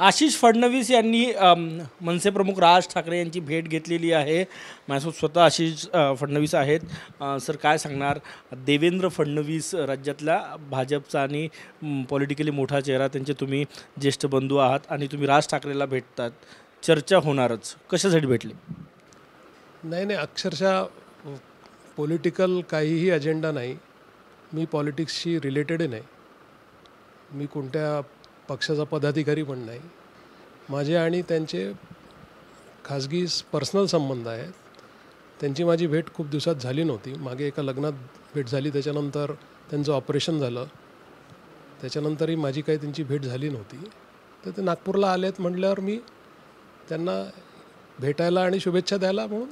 आशिष फडणवीस यांनी मनसे प्रमुख राज ठाकरे यांची भेट घेतलेली आहे। माझ्यासोबत स्वतः आशिष फडणवीस आहेत। सर काय सांगणार, देवेंद्र फडणवीस राज्यातल्या भाजपचा आणि पॉलिटिकली मोठा चेहरा, त्यांचे तुम्ही ज्येष्ठ बंधू आहात आणि तुम्ही राज ठाकरेला भेटतात, चर्चा होणारच, कशासाठी भेटले? नाही, अक्षरशः पॉलिटिकल काहीही अजेंडा नाही। मी पॉलिटिक्सशी रिलेटेड नाही, मी कोणत्या पक्षाचा पदाधिकारी पण नाही। माझे आणि त्यांचे खाजगी पर्सनल संबंध आहेत। त्यांची माझी भेट खूप दिवसात झाली नव्हती। मागे एका लग्नात भेट झाली, त्याच्यानंतर त्यांचं ऑपरेशन झालं, त्याच्यानंतरही माझी काही त्यांची भेट झाली नव्हती। तर ते नागपूरला आलेत म्हटल्यावर मी त्यांना भेटायला आणि शुभेच्छा द्यायला म्हणून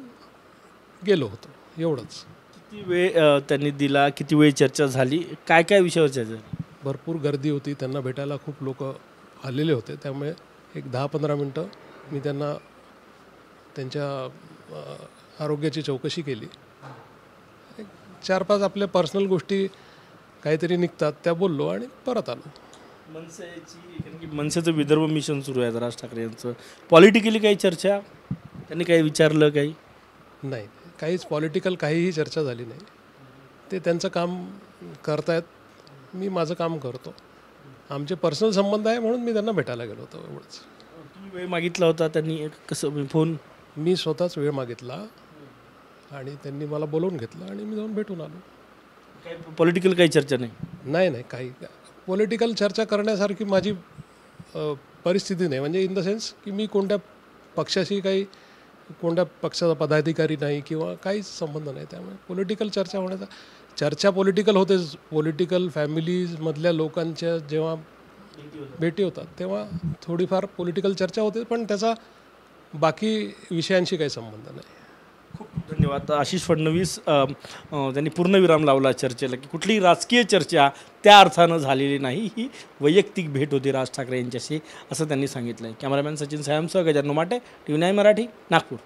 गेलो होतो, एवढंच। किती वेळ त्यांनी दिला, किती वेळ चर्चा झाली, काय काय विषयावर चर्चा झाली? भरपूर गर्दी होती, त्यांना भेटायला खूप लोक आलेले होते, त्यामुळे एक 10-15 मिनटं मी त्यांना त्यांच्या आरोग्याची चौकशी केली। 4-5 आपल्या पर्सनल गोष्टी काहीतरी निघतात त्या बोललो आणि परत आलो। मनसेचं विदर्भ मिशन सुरू आहे राज ठाकरे यांचं, पॉलिटिकली काही चर्चा, त्यांनी काही विचारलं? काही नाही, काहीच पॉलिटिकल काहीही चर्चा झाली नाही। ते त्यांचं काम करतायत, मी माझं काम करतो। आमचे पर्सनल संबंध आहे म्हणून मी त्यांना भेटायला गेलो होतो, एवढंच। तुम्ही वेळ मागितला होता, त्यांनी कसं फोन? मी स्वतःच वेळ मागितला आणि त्यांनी मला बोलवून घेतलं आणि मी जाऊन भेटून आलो। काही पॉलिटिकल काही चर्चा नाही? नाही, काही पॉलिटिकल चर्चा करण्यासारखी माझी परिस्थिती नाही, म्हणजे इन द सेन्स की मी कोणत्या पक्षाशी कोणत्या पक्षाचा पदाधिकारी नाही किंवा काहीच संबंध नाही। त्यामुळे पॉलिटिकल चर्चा पॉलिटिकल होतेच। पॉलिटिकल फॅमिलीजमधल्या लोकांच्या जेव्हा भेटी होतात तेव्हा थोडीफार पॉलिटिकल चर्चा होते, पण त्याचा बाकी विषयांशी काही संबंध नाही। खूप धन्यवाद। आशिष फडणवीस त्यांनी पूर्णविराम लावला चर्चेला, की कुठलीही राजकीय चर्चा त्या अर्थानं झालेली नाही, ही वैयक्तिक भेट होती राज ठाकरे यांच्याशी, असं त्यांनी सांगितलं आहे। कॅमेरामॅन सचिन सायमसह गजानन माटे, TV9 मराठी, नागपूर।